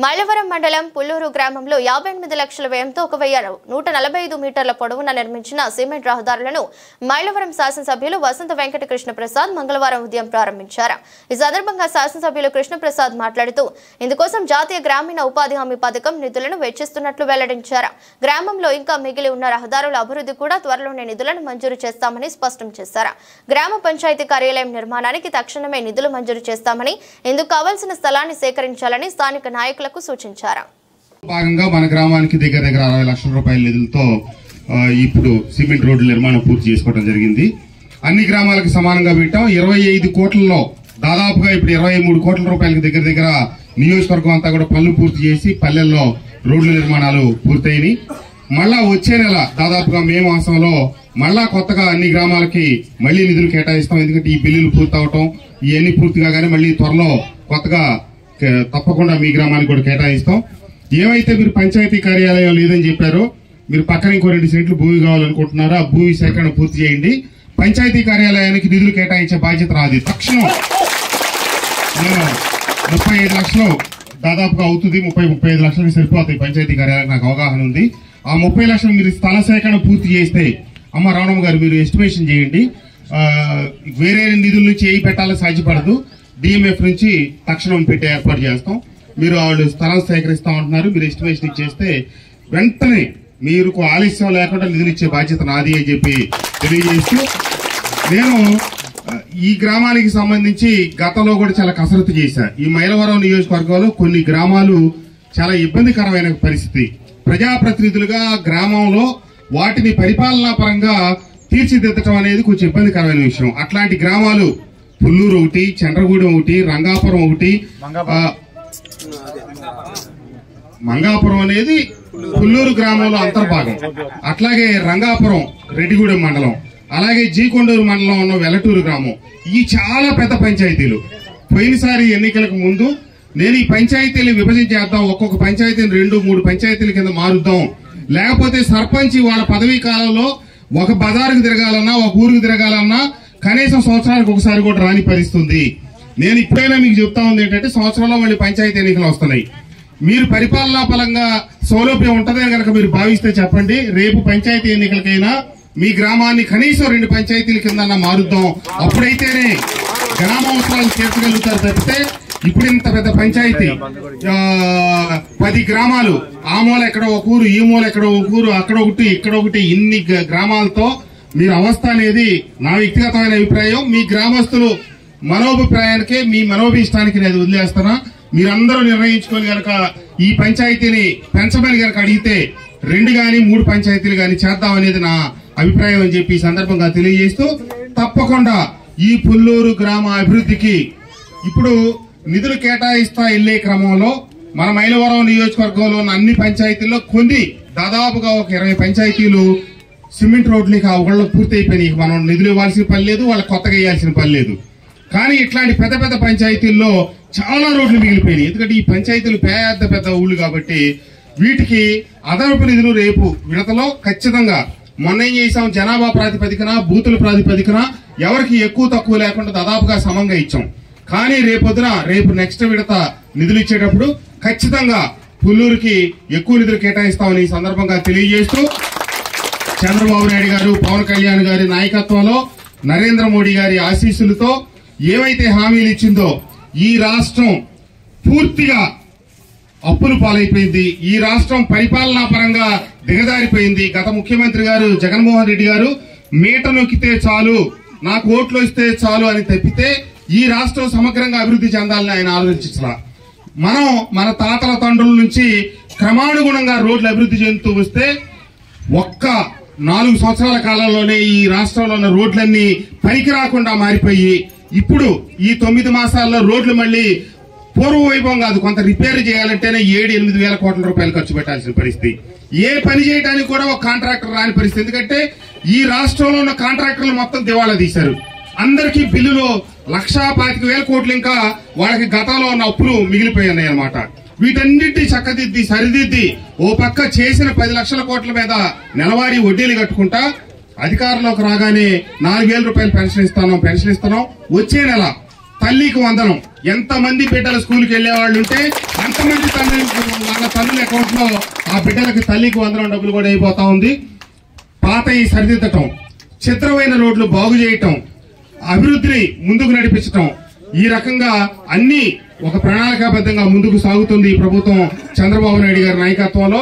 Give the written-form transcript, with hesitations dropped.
మైలవరం మండలం పుల్లూరు గ్రామంలో 58 లక్షల వ్యయంతో 1145 మీటర్ల పొడవున నిర్మించిన సిమెంట్ రహదారులను మైలవరం శాసనసభ్యులు వసంత వెంకట కృష్ణ ప్రసాద్ మంగళవారం ఉదయం ప్రారంభించారు. ఈ సందర్భంగా శాసనసభ్యులు కృష్ణ ప్రసాద్ మాట్లాడుతూ ఇందుకోసం జాతీయ గ్రామీణ ఉపాధి హామీ పథకం నిధులను వెచ్చిస్తున్నట్లు వెల్లడించారు. గ్రామంలో ఇంకా మిగిలి ఉన్న రహదారుల అభివృద్ధి కూడా త్వరలోనే నిధులను మంజూరు చేస్తామని స్పష్టం చేశారు. గ్రామ పంచాయతీ కార్యాలయం నిర్మాణానికి తక్షణమే నిధులు మంజూరు చేస్తామని, ఇందుకు కావాల్సిన స్థలాన్ని సేకరించాలని స్థానిక నాయకులకు సూచించారు. భాగంగా మన గ్రామానికి దగ్గర 60 లక్షల రూపాయల నిధులతో ఇప్పుడు సిమెంట్ రోడ్ల నిర్మాణం పూర్తి చేసుకోవడం జరిగింది. అన్ని గ్రామాలకు సమానంగా పెట్టాం. 25 కోట్లలో దాదాపుగా ఇప్పుడు 23 కోట్ల రూపాయలకు దగ్గర నియోజకవర్గం అంతా కూడా పనులు పూర్తి చేసి పల్లెల్లో రోడ్ల నిర్మాణాలు పూర్తయినాయి. మళ్ళా వచ్చే నెల దాదాపుగా మే మాసంలో మళ్ళా కొత్తగా అన్ని గ్రామాలకి మళ్లీ నిధులు కేటాయిస్తాం. ఎందుకంటే ఈ బిల్లులు పూర్తవటం ఇవన్నీ పూర్తి కాగానే మళ్లీ త్వరలో కొత్తగా తప్పకుండా మీ గ్రామానికి కూడా కేటాయిస్తాం. ఏమైతే మీరు పంచాయతీ కార్యాలయం లేదని చెప్పారో, మీరు పక్కన ఇంకో 2 సెంట్లు భూమి కావాలనుకుంటున్నారో ఆ భూమి సేకరణ పూర్తి చేయండి. పంచాయతీ కార్యాలయానికి నిధులు కేటాయించే బాధ్యత రాదు. తక్షణం నేను 35 లక్షలు దాదాపుగా అవుతుంది. 35 లక్షలకి సరిపోతాయి పంచాయతీ కార్యాలయానికి, నాకు అవగాహన ఉంది. ఆ 30 లక్షలు మీరు స్థల సేకరణ పూర్తి చేస్తే, అమ్మ రావణమ్మ గారు మీరు ఎస్టిమేషన్ చేయండి. వేరే నిధుల నుంచి ఏ పెట్టాలో సాధ్యపడదు. డిఎంఎఫ్ నుంచి తక్షణం పెట్టే ఏర్పాటు చేస్తాం. మీరు వాళ్ళు స్థలం సేకరిస్తామంటున్నారు, మీరు ఎస్టిమేషన్ ఇచ్చేస్తే వెంటనే మీరు ఆలస్యం లేకుండా నిధులు ఇచ్చే బాధ్యత నాది అని చెప్పి తెలియజేస్తూ, నేను ఈ గ్రామానికి సంబంధించి గతంలో కూడా చాలా కసరత్తు చేశా. ఈ మైలవరం నియోజకవర్గంలో కొన్ని గ్రామాలు చాలా ఇబ్బందికరమైన పరిస్థితి. ప్రజాప్రతినిధులుగా గ్రామంలో వాటిని పరిపాలనా పరంగా తీర్చిదిద్దటం అనేది కొంచెం ఇబ్బందికరమైన విషయం. అట్లాంటి గ్రామాలు పుల్లూరు ఒకటి, చంద్రగూడెం ఒకటి, రంగాపురం ఒకటి. మంగాపురం అనేది పుల్లూరు గ్రామంలో అంతర్భాగం. అట్లాగే రంగాపురం రెడ్డిగూడెం మండలం, అలాగే జీకొండూరు మండలం ఉన్న వెలటూరు గ్రామం. ఈ చాలా పెద్ద పంచాయతీలు. పోయినసారి ఎన్నికలకు ముందు నేను ఈ పంచాయతీలు విభజించేద్దాం, ఒక్కొక్క పంచాయతీని 2-3 పంచాయతీల కింద మారుద్దాం, లేకపోతే సర్పంచ్ వాళ్ళ పదవీ కాలంలో ఒక బజారుకు తిరగాలన్నా ఒక ఊరికి తిరగాలన్నా కనీసం సంవత్సరానికి ఒకసారి కూడా రాని పరిస్థితుంది. నేను ఇప్పుడైనా మీకు చెప్తా ఉంది ఏంటంటే, సంవత్సరంలో మళ్ళీ పంచాయతీ ఎన్నికలు వస్తున్నాయి. మీరు పరిపాలనా పరంగా సౌలభ్యం ఉంటదని కనుక మీరు భావిస్తే చెప్పండి. రేపు పంచాయతీ ఎన్నికలకైనా మీ గ్రామాన్ని కనీసం 2 పంచాయతీల కింద మారుద్దాం. అప్పుడైతేనే గ్రామ అవసరాలు తీర్చగలుగుతారు. తప్పితే ఇప్పుడు ఇంత పెద్ద పంచాయతీ 10 గ్రామాలు, ఆ మూల ఎక్కడో ఒక ఊరు, ఈ మూల ఎక్కడో ఒక ఊరు, అక్కడ ఒకటి ఇక్కడ ఒకటి, ఇన్ని గ్రామాలతో మీరు అవస్థ అనేది నా వ్యక్తిగతమైన అభిప్రాయం. మీ గ్రామస్తులు మనోభిప్రాయానికే, మీ మనోభిష్టానికి నేను వదిలేస్తున్నా. మీరందరూ నిర్ణయించుకొని గనక ఈ పంచాయతీని పెంచమని గనక అడిగితే 2 గాని 3 పంచాయతీలు గాని చేద్దామనేది నా అభిప్రాయం అని చెప్పి ఈ సందర్భంగా తెలియజేస్తూ, తప్పకుండా ఈ పుల్లూరు గ్రామ అభివృద్ధికి ఇప్పుడు నిధులు కేటాయిస్తా వెళ్లే క్రమంలో మన మైలవరం నియోజకవర్గంలో ఉన్న అన్ని పంచాయతీల్లో కొన్ని దాదాపుగా ఒక 20 పంచాయతీలు సిమెంట్ రోడ్లకి ఒకళ్ళు పూర్తి అయిపోయినాయి. మనం నిధులు ఇవ్వాల్సిన పని లేదు, వాళ్ళకి కొత్తగా వేయాల్సిన పని లేదు. కానీ ఇట్లాంటి పెద్ద పెద్ద పంచాయతీల్లో చాలా రోడ్లు మిగిలిపోయినాయి. ఎందుకంటే ఈ పంచాయతీలు పెద్ద ఊళ్ళు కాబట్టి వీటికి అదనపు నిధులు రేపు విడతలో ఖచ్చితంగా, మొన్న ఏం చేసాం, జనాభా ప్రాతిపదికన, బూతుల ప్రాతిపదికన ఎవరికి ఎక్కువ తక్కువ లేకుండా దాదాపుగా సమంగా ఇచ్చాం. కానీ రేపు నెక్స్ట్ విడత నిధులు ఇచ్చేటప్పుడు ఖచ్చితంగా పుల్లూరుకి ఎక్కువ నిధులు కేటాయిస్తామని ఈ సందర్భంగా తెలియజేస్తూ, చంద్రబాబు నాయుడు గారు, పవన్ కళ్యాణ్ గారి నాయకత్వంలో, నరేంద్ర మోడీ గారి ఆశీస్సులతో ఏవైతే హామీలు ఇచ్చిందో ఈ రాష్ట్రం పూర్తిగా అప్పులు పాలైపోయింది. ఈ రాష్ట్రం పరిపాలనా పరంగా దిగజారిపోయింది. గత ముఖ్యమంత్రి గారు జగన్మోహన్ రెడ్డి గారు మీట నొక్కితే చాలు, నాకు ఓట్లు వస్తే చాలు అని తప్పితే ఈ రాష్ట్రం సమగ్రంగా అభివృద్ధి చెందాలని ఆయన ఆలోచించలా. మనం మన తాతల తండ్రుల నుంచి క్రమానుగుణంగా రోడ్లు అభివృద్ధి చెందుతూ వస్తే ఒక్క 4 సంవత్సరాల కాలంలోనే ఈ రాష్ట్రంలో ఉన్న రోడ్లన్నీ పనికి రాకుండా మారిపోయి ఇప్పుడు ఈ 9 మాసాల్లో రోడ్లు మళ్లీ పూర్వ వైభవం కాదు, కొంత రిపేర్ చేయాలంటేనే 7-8 వేల కోట్ల రూపాయలు ఖర్చు పెట్టాల్సిన పరిస్థితి. ఏ పని చేయడానికి కూడా ఒక కాంట్రాక్టర్ రాని పరిస్థితి. ఎందుకంటే ఈ రాష్ట్రంలో ఉన్న కాంట్రాక్టర్లు మొత్తం దివాళా తీశారు. అందరికీ బిల్లులు 1,25,000 కోట్లు ఇంకా వాళ్ళకి గతంలో ఉన్న అప్పులు మిగిలిపోయాయి అన్నమాట. వీటన్నింటినీ చక్కదిద్ది సరిదిద్ది ఓ పక్క చేసిన 10 లక్షల కోట్ల మీద నెలవారీ వడ్డీలు కట్టుకుంటా అధికారంలోకి రాగానే 4,000 రూపాయలు పెన్షన్ ఇస్తున్నాం. వచ్చే నెల తల్లికి వందనం. ఎంతమంది బిడ్డలు స్కూల్కి వెళ్లే వాళ్ళు ఉంటే అంతమంది వాళ్ళ తల్లుల అకౌంట్ లో ఆ బిడ్డలకు తల్లికి వందనం డబ్బులు కూడా అయిపోతా ఉంది. పాత ఈ సరిదిద్దటం, చిత్రమైన రోడ్లు బాగు చేయటం, అభివృద్ధిని ముందుకు నడిపించటం, ఈ రకంగా అన్ని ఒక ప్రణాళికాబద్ధంగా ముందుకు సాగుతుంది ఈ ప్రభుత్వం చంద్రబాబు నాయుడు గారి నాయకత్వంలో.